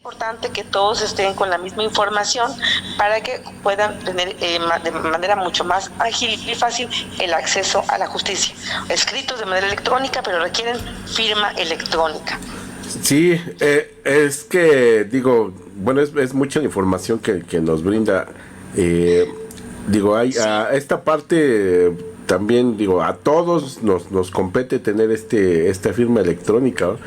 Importante que todos estén con la misma información para que puedan tener de manera mucho más ágil y fácil el acceso a la justicia. Escritos de manera electrónica, pero requieren firma electrónica. Sí, es que digo, bueno, es mucha la información que nos brinda. Digo, hay a esta parte también, digo, a todos nos compete tener esta firma electrónica, ¿no?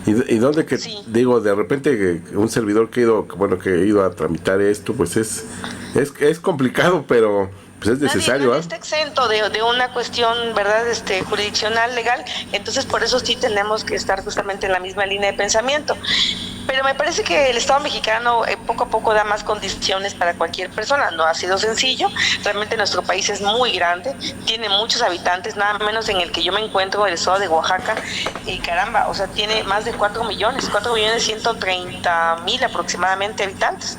Y donde que, sí, digo, de repente un servidor que he ido a tramitar esto, pues es complicado, pero pues es necesario. Nadie está exento de una cuestión, ¿verdad?, jurisdiccional, legal. Entonces, por eso sí tenemos que estar justamente en la misma línea de pensamiento. Pero me parece que el Estado mexicano poco a poco da más condiciones para cualquier persona. No ha sido sencillo. Realmente nuestro país es muy grande, tiene muchos habitantes, nada menos en el que yo me encuentro, el Estado de Oaxaca. Y caramba, o sea, tiene más de 4.130.000 aproximadamente habitantes.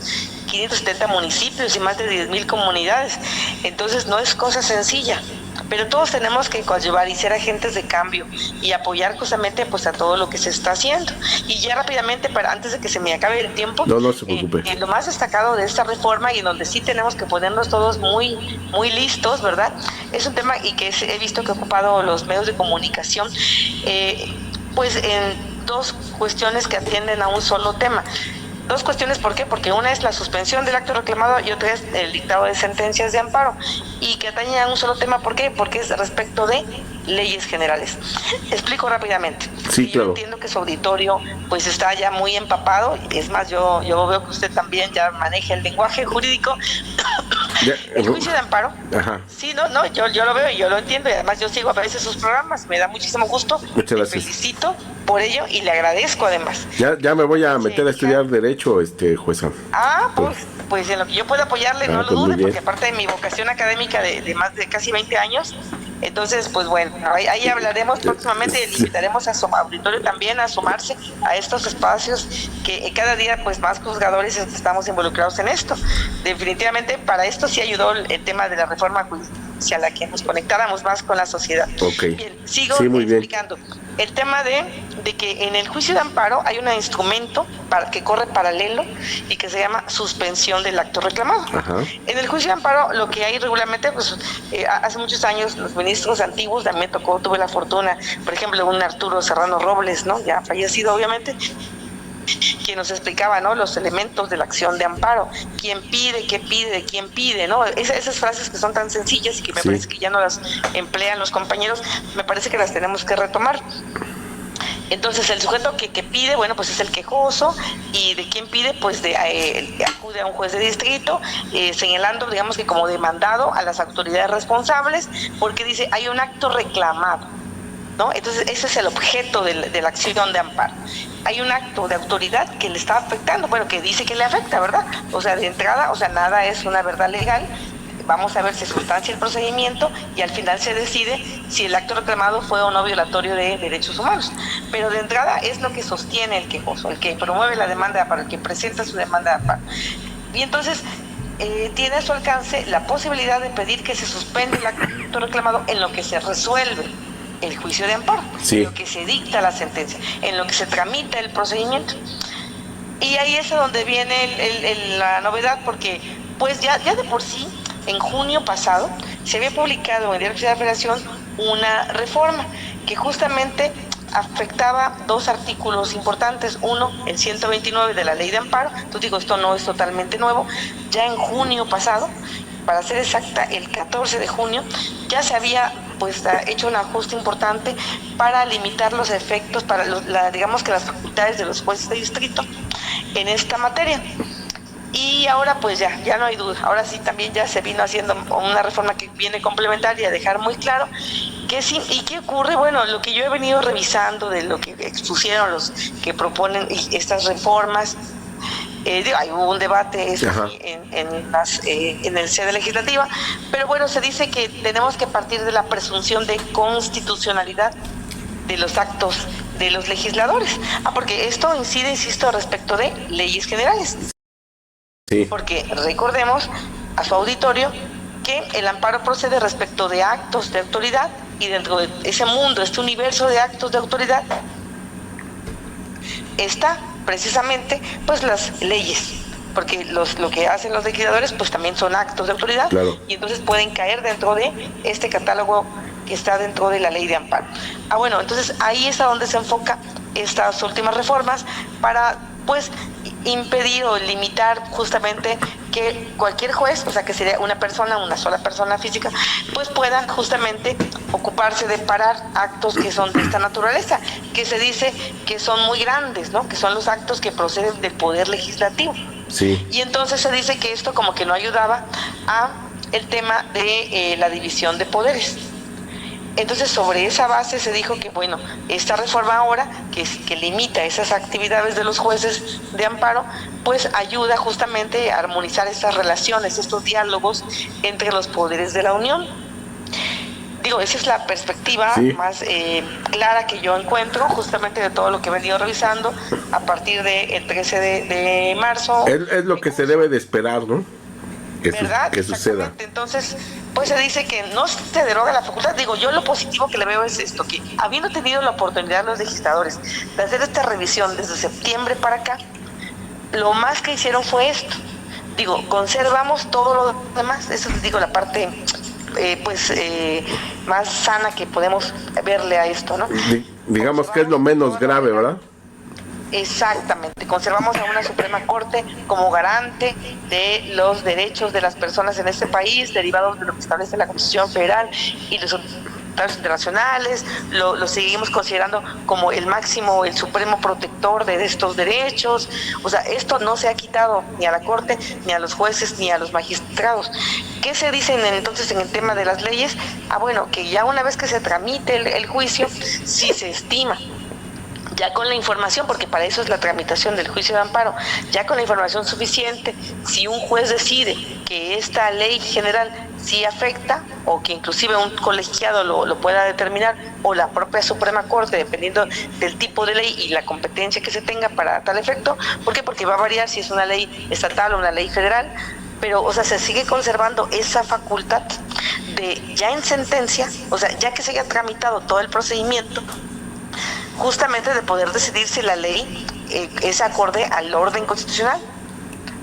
570 municipios y más de 10,000 comunidades. Entonces no es cosa sencilla, pero todos tenemos que coadyuvar y ser agentes de cambio y apoyar justamente pues a todo lo que se está haciendo. Y ya rápidamente, antes de que se me acabe el tiempo, no se preocupe. Lo más destacado de esta reforma, y en donde sí tenemos que ponernos todos muy listos, ¿verdad? Es un tema y que he visto que ha ocupado los medios de comunicación, pues en dos cuestiones que atienden a un solo tema. Dos cuestiones, ¿por qué? Porque una es la suspensión del acto reclamado y otra es el dictado de sentencias de amparo, y que atañe a un solo tema. ¿Por qué? Porque es respecto de leyes generales. Explico rápidamente. Sí, claro. Yo entiendo que su auditorio pues está ya muy empapado, es más, yo veo que usted también ya maneja el lenguaje jurídico. El juicio de amparo. Ajá. Sí, yo lo veo y yo lo entiendo, y además yo sigo a veces sus programas, me da muchísimo gusto. Muchas gracias. Me felicito por ello y le agradezco además. Ya me voy a meter a estudiar derecho, jueza. Pues en lo que yo pueda apoyarle, no lo dude, porque aparte de mi vocación académica de más de casi 20 años, entonces pues bueno, ahí hablaremos próximamente y le invitaremos a su auditorio también a sumarse a estos espacios que cada día pues más juzgadores estamos involucrados en esto. Definitivamente para esto sí ayudó el tema de la reforma judicial, a que nos conectáramos más con la sociedad. Okay. Bien, sigo explicando. Bien. El tema de que en el juicio de amparo hay un instrumento que corre paralelo y que se llama suspensión del acto reclamado. Ajá. En el juicio de amparo lo que hay regularmente, pues hace muchos años los ministros antiguos, también tuve la fortuna, por ejemplo, un Arturo Serrano Robles, ¿no?, ya fallecido obviamente, quien nos explicaba, ¿no?, los elementos de la acción de amparo, quién pide, qué pide, de quién pide, ¿no? Esas frases que son tan sencillas y que me parece que ya no las emplean los compañeros, me parece que las tenemos que retomar. Entonces el sujeto que pide, bueno, pues es el quejoso, y de quién pide, pues acude a un juez de distrito, señalando, digamos que como demandado a las autoridades responsables, porque dice, hay un acto reclamado, ¿no? Entonces ese es el objeto de la acción de amparo. Hay un acto de autoridad que le está afectando, bueno, que dice que le afecta, ¿verdad? O sea, de entrada, nada es una verdad legal. Vamos a ver si sustancia el procedimiento y al final se decide si el acto reclamado fue o no violatorio de derechos humanos. Pero de entrada es lo que sostiene el quejoso, el que promueve la demanda de amparo, el que presenta su demanda de amparo. Y entonces tiene a su alcance la posibilidad de pedir que se suspenda el acto reclamado en lo que se resuelve el juicio de amparo, en lo que se dicta la sentencia, en lo que se tramita el procedimiento. Y ahí es a donde viene la novedad, porque pues ya de por sí, en junio pasado, se había publicado en el Diario Oficial de la Federación una reforma que justamente afectaba dos artículos importantes. Uno, el 129 de la Ley de Amparo. Entonces digo, esto no es totalmente nuevo. Ya en junio pasado, para ser exacta, el 14 de junio, ya se había pues hecho un ajuste importante para limitar los efectos, para digamos que las facultades de los jueces de distrito en esta materia. Y ahora pues ya no hay duda, ahora sí también ya se vino haciendo una reforma que viene complementaria a dejar muy claro que sí. ¿Y qué ocurre? Bueno, lo que yo he venido revisando de lo que expusieron los que proponen estas reformas, hay un debate en el sede legislativa, pero bueno, se dice que tenemos que partir de la presunción de constitucionalidad de los actos de los legisladores, porque esto incide, insisto, respecto de leyes generales. Sí. Porque recordemos a su auditorio que el amparo procede respecto de actos de autoridad, y dentro de ese mundo, este universo de actos de autoridad, está precisamente pues las leyes, porque lo que hacen los legisladores pues también son actos de autoridad, claro, y entonces pueden caer dentro de este catálogo que está dentro de la ley de amparo. Bueno, entonces ahí es a donde se enfoca estas últimas reformas para pues impedir o limitar justamente que cualquier juez, o sea que sería una sola persona física, pues puedan justamente ocuparse de parar actos que son de esta naturaleza, que se dice que son muy grandes, ¿no? Que son los actos que proceden del poder legislativo. sí. Y entonces se dice que esto como que no ayudaba a el tema de la división de poderes. Entonces, sobre esa base se dijo que, bueno, esta reforma ahora, que limita esas actividades de los jueces de amparo, pues ayuda justamente a armonizar estas relaciones, estos diálogos entre los poderes de la Unión. Digo, esa es la perspectiva más clara que yo encuentro justamente de todo lo que he venido revisando a partir del 13 de marzo. Es lo que se debe de esperar, ¿no? ¿Verdad? Que suceda. Entonces, pues se dice que no se deroga la facultad. Digo, yo lo positivo que le veo es esto, que habiendo tenido la oportunidad los legisladores de hacer esta revisión desde septiembre para acá, lo más que hicieron fue esto. Digo, conservamos todo lo demás. Eso les digo, la parte más sana que podemos verle a esto, ¿no? Digamos que es lo menos grave, ¿verdad? Exactamente, conservamos a una Suprema Corte como garante de los derechos de las personas en este país, derivados de lo que establece la Constitución Federal y los tratados internacionales. Lo seguimos considerando como el máximo, el supremo protector de estos derechos. O sea, esto no se ha quitado ni a la Corte, ni a los jueces, ni a los magistrados. ¿Qué se dice entonces en el tema de las leyes? Bueno, que ya una vez que se tramite el juicio, si se estima, ya con la información, porque para eso es la tramitación del juicio de amparo, ya con la información suficiente, si un juez decide que esta ley general sí afecta, o que inclusive un colegiado lo pueda determinar, o la propia Suprema Corte, dependiendo del tipo de ley y la competencia que se tenga para tal efecto. ¿Por qué? Porque va a variar si es una ley estatal o una ley federal, pero, o sea, se sigue conservando esa facultad de, ya en sentencia, o sea, ya que se haya tramitado todo el procedimiento, justamente de poder decidir si la ley es acorde al orden constitucional,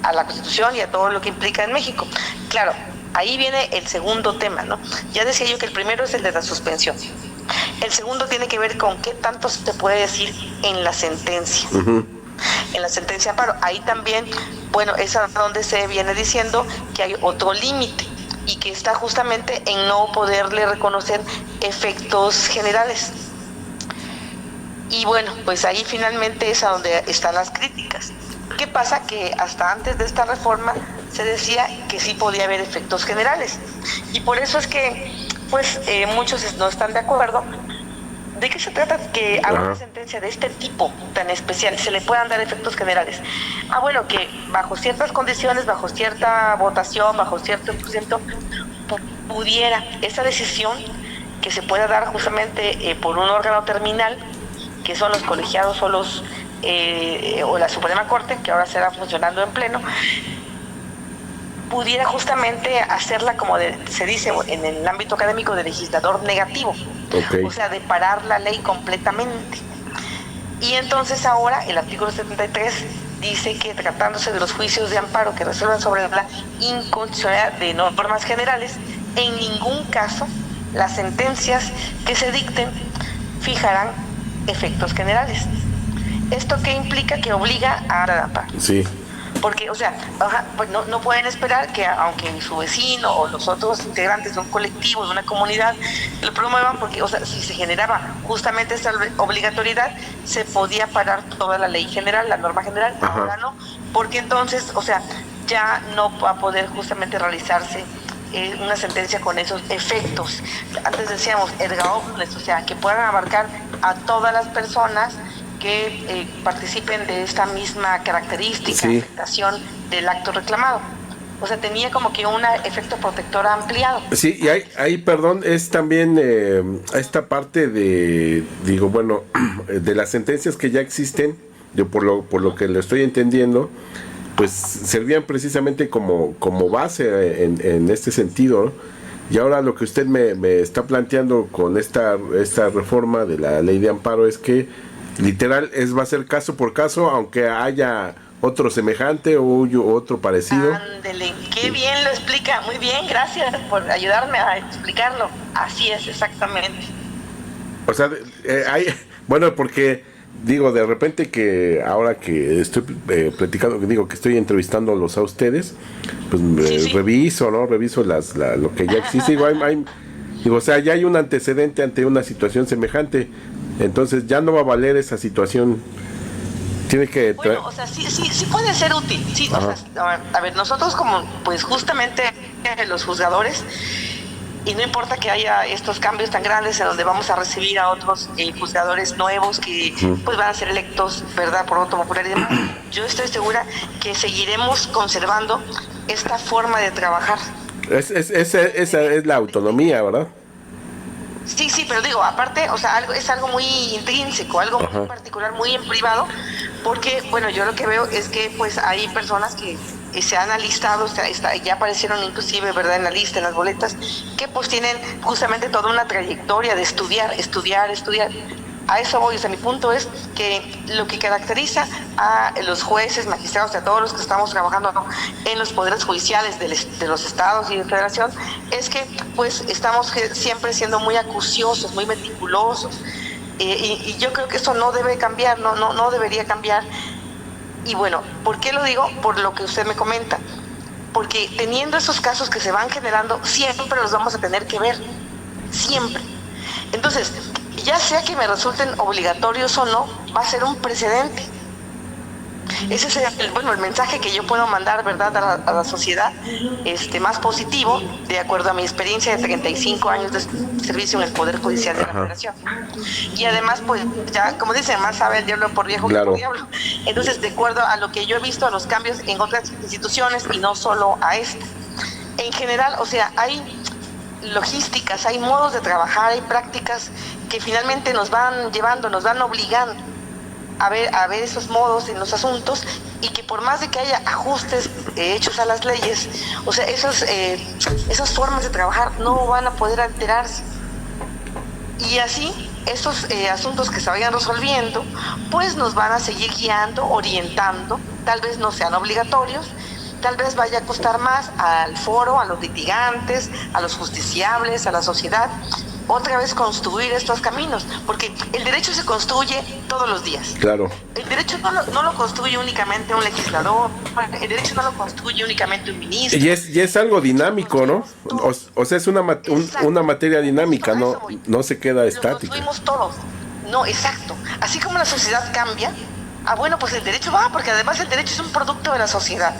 a la Constitución y a todo lo que implica en México. Claro, ahí viene el segundo tema, ¿no? Ya decía yo que el primero es el de la suspensión. El segundo tiene que ver con qué tanto se puede decir en la sentencia. Uh-huh. En la sentencia de amparo, ahí también, bueno, es a donde se viene diciendo que hay otro límite y que está justamente en no poderle reconocer efectos generales. Y bueno, pues ahí finalmente es a donde están las críticas. ¿Qué pasa? Que hasta antes de esta reforma se decía que sí podía haber efectos generales. Y por eso es que pues muchos no están de acuerdo. ¿De qué se trata que a una sentencia de este tipo tan especial se le puedan dar efectos generales? Bueno, que bajo ciertas condiciones, bajo cierta votación, bajo cierto porcentaje, pudiera esa decisión que se pueda dar justamente por un órgano terminal, que son los colegiados o o la Suprema Corte, que ahora será funcionando en pleno, pudiera justamente hacerla, como se dice en el ámbito académico, de legislador negativo. Okay. O sea, de parar la ley completamente. Y entonces ahora el artículo 73 dice que, tratándose de los juicios de amparo que resuelvan sobre la inconstitucionalidad de normas generales, en ningún caso las sentencias que se dicten fijarán efectos generales. ¿Esto qué implica? Que obliga a la amparo. Sí. Porque, o sea, pues no pueden esperar que, aunque su vecino o los otros integrantes de un colectivo, de una comunidad, lo promuevan, porque, o sea, si se generaba justamente esta obligatoriedad, se podía parar toda la ley general, la norma general. Ajá. Ahora no, porque entonces, o sea, ya no va a poder justamente realizarse una sentencia con esos efectos. Antes decíamos erga omnes, o sea, que puedan abarcar a todas las personas que participen de esta misma característica, sí, afectación del acto reclamado. O sea, tenía como que un efecto protector ampliado. Sí, y ahí perdón, es también esta parte de, digo, bueno, de las sentencias que ya existen, yo por lo que le estoy entendiendo, pues servían precisamente como base en este sentido, ¿no? Y ahora lo que usted me está planteando con esta reforma de la ley de amparo es que literal va a ser caso por caso, aunque haya otro semejante o otro parecido. Ándele, qué bien lo explica, muy bien, gracias por ayudarme a explicarlo. Así es, exactamente. O sea, bueno, porque digo, de repente que ahora que estoy platicando, digo que estoy entrevistándolos a ustedes, pues Sí. reviso, ¿no? Reviso lo que ya existe. Digo, digo, o sea, ya hay un antecedente ante una situación semejante, entonces ya no va a valer esa situación. Tiene que Bueno, o sea, sí puede ser útil. Sí, o sea, a ver, nosotros como, pues justamente los juzgadores, y no importa que haya estos cambios tan grandes en donde vamos a recibir a otros juzgadores nuevos que pues van a ser electos, ¿verdad?, por voto popular y demás, yo estoy segura que seguiremos conservando esta forma de trabajar. esa es la autonomía, ¿verdad? Sí, pero digo, aparte, o sea, es algo muy intrínseco, algo muy particular, muy en privado, porque, bueno, yo lo que veo es que, pues, hay personas que se han alistado, o sea, ya aparecieron inclusive, ¿verdad?, en la lista, en las boletas, que pues tienen justamente toda una trayectoria de estudiar. A eso voy, o sea, mi punto es que lo que caracteriza a los jueces, magistrados, a todos los que estamos trabajando en los poderes judiciales de los estados y de federación, es que pues estamos siempre siendo muy acuciosos, muy meticulosos, y yo creo que eso no debe cambiar, no debería cambiar. Y bueno, ¿por qué lo digo? Por lo que usted me comenta, porque teniendo esos casos que se van generando, siempre los vamos a tener que ver, siempre. Entonces, ya sea que me resulten obligatorios o no, va a ser un precedente. Ese es el mensaje que yo puedo mandar, ¿verdad?, a la sociedad, más positivo, de acuerdo a mi experiencia de 35 años de servicio en el Poder Judicial de la Federación. Y además, pues, ya, como dicen, más sabe el diablo por viejo que por diablo. Entonces, de acuerdo a lo que yo he visto, a los cambios en otras instituciones, y no solo a esta. En general, o sea, hay logísticas, hay modos de trabajar, hay prácticas que finalmente nos van llevando, nos van obligando a ver esos modos en los asuntos, y que por más de que haya ajustes hechos a las leyes, o sea, esas formas de trabajar no van a poder alterarse. Y así, esos asuntos que se vayan resolviendo, pues nos van a seguir guiando, orientando, tal vez no sean obligatorios, tal vez vaya a costar más al foro, a los litigantes, a los justiciables, a la sociedad, otra vez construir estos caminos, porque el derecho se construye todos los días. Claro. El derecho no lo construye únicamente un legislador, el derecho no lo construye únicamente un ministro. Y es algo dinámico, ¿no? O sea, es una materia dinámica, no se queda estática. Lo construimos todos. No, exacto. Así como la sociedad cambia, bueno, pues el derecho va, porque además el derecho es un producto de la sociedad.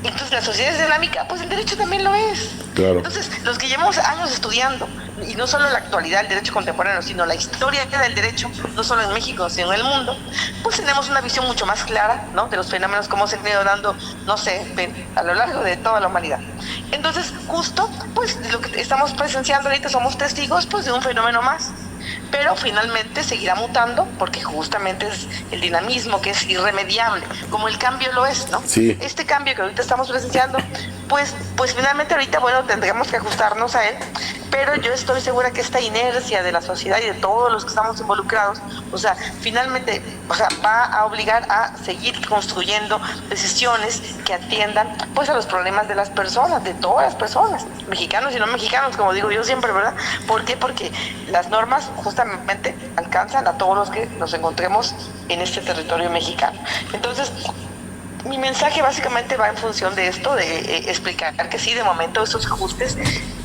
Entonces la sociedad es dinámica, pues el derecho también lo es. Claro. Entonces, los que llevamos años estudiando, y no solo la actualidad del derecho contemporáneo, sino la historia del derecho, no solo en México, sino en el mundo, pues tenemos una visión mucho más clara, ¿no?, de los fenómenos como se han ido dando, no sé, a lo largo de toda la humanidad. Entonces, justo, pues lo que estamos presenciando ahorita, somos testigos, pues, de un fenómeno más. Pero finalmente seguirá mutando, porque justamente es el dinamismo que es irremediable, como el cambio lo es, ¿no? Sí. Este cambio que ahorita estamos presenciando, pues finalmente ahorita, bueno, tendremos que ajustarnos a él, pero yo estoy segura que esta inercia de la sociedad y de todos los que estamos involucrados, o sea, finalmente, o sea, va a obligar a seguir construyendo decisiones que atiendan, pues, a los problemas de las personas, de todas las personas, mexicanos y no mexicanos, como digo yo siempre, ¿verdad? ¿Por qué? Porque las normas justamente alcanzan a todos los que nos encontremos en este territorio mexicano. Entonces, mi mensaje básicamente va en función de esto, de explicar que sí, de momento esos ajustes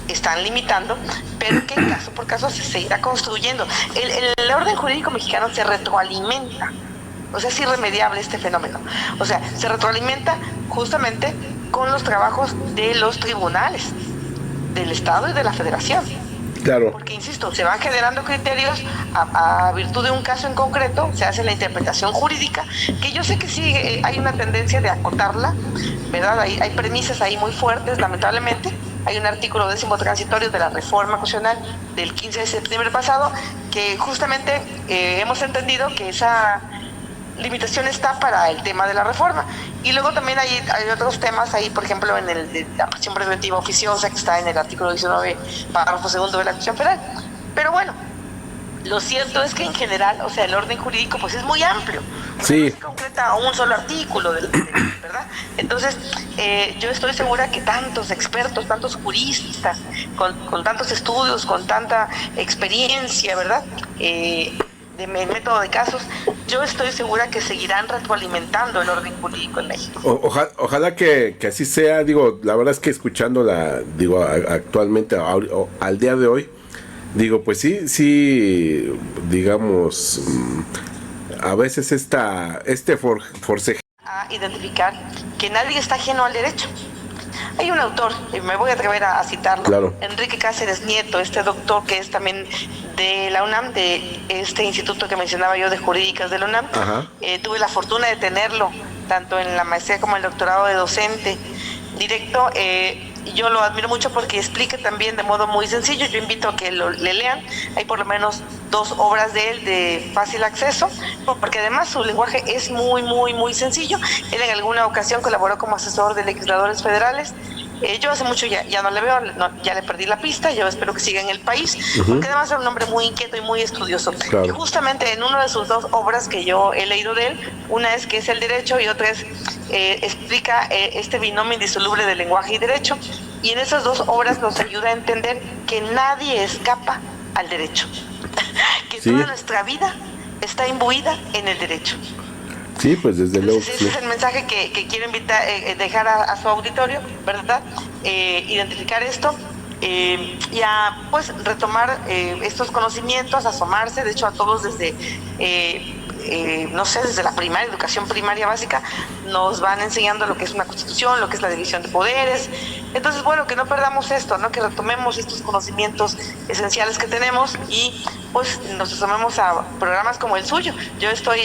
están limitando, pero que caso por caso se irá construyendo. El orden jurídico mexicano se retroalimenta, o sea, es irremediable este fenómeno. O sea, se retroalimenta justamente con los trabajos de los tribunales del Estado y de la Federación. Claro. Porque, insisto, se van generando criterios a virtud de un caso en concreto, se hace la interpretación jurídica, que yo sé que sí hay una tendencia de acotarla, ¿verdad? Hay premisas ahí muy fuertes, lamentablemente. Hay un artículo 10º transitorio de la Reforma Constitucional del 15 de septiembre pasado, que justamente hemos entendido que esa limitación está para el tema de la reforma. Y luego también hay otros temas ahí, por ejemplo, en el de la prisión preventiva oficiosa, que está en el artículo 19, párrafo 2 de la Constitución Federal. Pero bueno, Lo cierto es que en general, o sea, el orden jurídico pues es muy amplio. Sí. No se concreta a un solo artículo, ¿verdad? Entonces, yo estoy segura que tantos expertos, tantos juristas, con tantos estudios, con tanta experiencia, ¿verdad? De método de casos, yo estoy segura que seguirán retroalimentando el orden jurídico en México. Ojalá que así sea. Digo, la verdad es que escuchándola, digo, actualmente, al día de hoy, digo, pues sí, digamos, a veces forceje. A identificar que nadie está ajeno al derecho. Hay un autor, me voy a atrever a citarlo, claro. Enrique Cáceres Nieto, este doctor que es también de la UNAM, de este instituto que mencionaba yo de jurídicas de la UNAM. Tuve la fortuna de tenerlo, tanto en la maestría como en el doctorado de docente directo. Yo lo admiro mucho porque explica también de modo muy sencillo. Yo invito a que le lean. Hay por lo menos 2 obras de él de fácil acceso, porque además su lenguaje es muy sencillo. Él en alguna ocasión colaboró como asesor de legisladores federales. Yo hace mucho ya no le veo, ya le perdí la pista. Yo espero que siga en el país, porque además era un hombre muy inquieto y muy estudioso. Claro. Y justamente en una de sus 2 obras que yo he leído de él, una es que es el derecho y otra es explica este binomio indisoluble de lenguaje y derecho, y en esas 2 obras nos ayuda a entender que nadie escapa al derecho, que toda nuestra vida está imbuida en el derecho. Sí, pues desde luego. Ese es el mensaje que quiero dejar a su auditorio, ¿verdad? Identificar esto y a pues retomar estos conocimientos, asomarse, de hecho a todos desde no sé, desde la primaria, educación primaria básica, nos van enseñando lo que es una constitución, lo que es la división de poderes. Entonces, bueno, que no perdamos esto, ¿no? Que retomemos estos conocimientos esenciales que tenemos y pues nos asomemos a programas como el suyo. Yo estoy,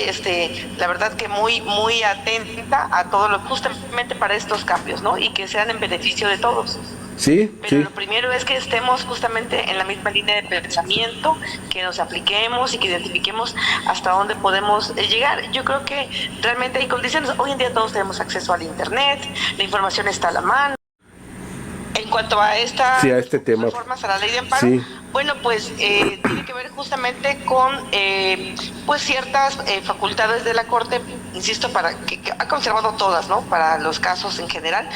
la verdad que muy atenta a todo lo justamente para estos cambios, ¿no? Y que sean en beneficio de todos. Sí, pero lo primero es que estemos justamente en la misma línea de pensamiento, que nos apliquemos y que identifiquemos hasta dónde podemos llegar. Yo creo que realmente hay condiciones. Hoy en día todos tenemos acceso al internet, la información está a la mano. En cuanto a este tema, reformas a la ley de amparo, bueno, pues tiene que ver justamente con pues ciertas facultades de la Corte, insisto, para que ha conservado todas, ¿no? Para los casos en general,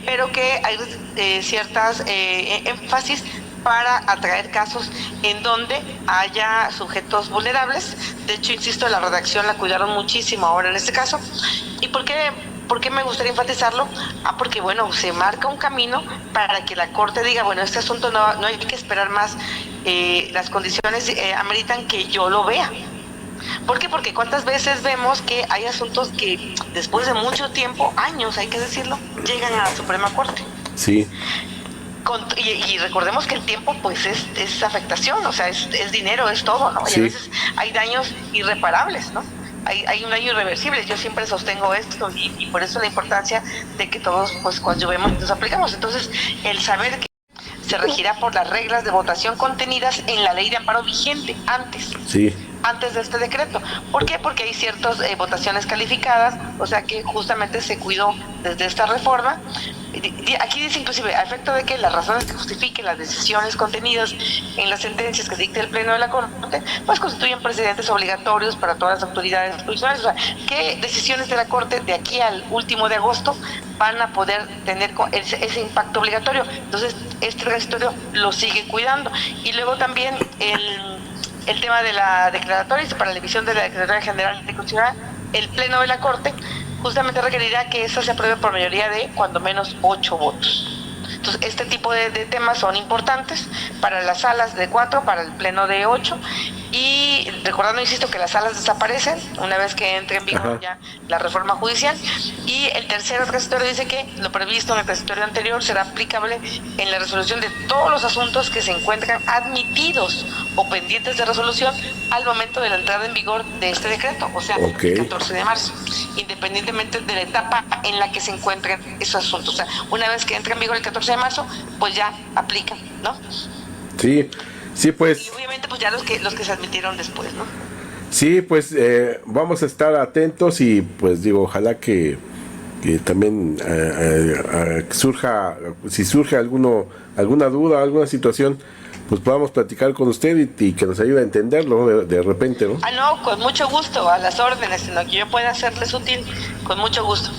pero que hay ciertas énfasis para atraer casos en donde haya sujetos vulnerables. De hecho, insisto, la redacción la cuidaron muchísimo ahora en este caso. ¿Y por qué me gustaría enfatizarlo? Porque, bueno, se marca un camino para que la Corte diga, bueno, este asunto no hay que esperar más, las condiciones ameritan que yo lo vea. ¿Por qué? Porque cuántas veces vemos que hay asuntos que después de mucho tiempo, años hay que decirlo, llegan a la Suprema Corte. Sí. Y recordemos que el tiempo pues es afectación, o sea, es dinero, es todo, ¿no? Y a veces hay daños irreparables, ¿no? Hay un daño irreversible. Yo siempre sostengo esto y por eso la importancia de que todos pues coadyuvemos y nos aplicamos. Entonces, el saber que se regirá por las reglas de votación contenidas en la ley de amparo vigente antes de este decreto. ¿Por qué? Porque hay ciertas votaciones calificadas, o sea que justamente se cuidó desde esta reforma. Aquí dice inclusive, a efecto de que las razones que justifiquen las decisiones contenidas en las sentencias que dicte el Pleno de la Corte, pues constituyen precedentes obligatorios para todas las autoridades jurisdiccionales. O sea, ¿qué decisiones de la Corte de aquí al último de agosto van a poder tener ese impacto obligatorio? Entonces, este transitorio lo sigue cuidando. Y luego también el tema de la declaratoria, para la emisión de la Declaratoria General de Constitucional, el Pleno de la Corte justamente requerirá que esta se apruebe por mayoría de cuando menos 8 votos. Entonces, este tipo de temas son importantes para las salas de 4, para el Pleno de 8, y recordando, insisto, que las salas desaparecen una vez que entre en vigor ya la reforma judicial, y el tercer transitorio dice que lo previsto en el transitorio anterior será aplicable en la resolución de todos los asuntos que se encuentran admitidos o pendientes de resolución al momento de la entrada en vigor de este decreto, o sea, el 14 de marzo, independientemente de la etapa en la que se encuentren esos asuntos. O sea, una vez que entra en vigor el 14 de marzo, pues ya aplica, ¿no? Sí, pues. Y obviamente, pues ya los que se admitieron después, ¿no? Sí, pues vamos a estar atentos y pues digo, ojalá que también surja, si surge alguna duda, alguna situación, pues podamos platicar con usted y que nos ayude a entenderlo, ¿no? De repente, ¿no? No, con mucho gusto, a las órdenes, en lo que yo pueda hacerles útil, con mucho gusto.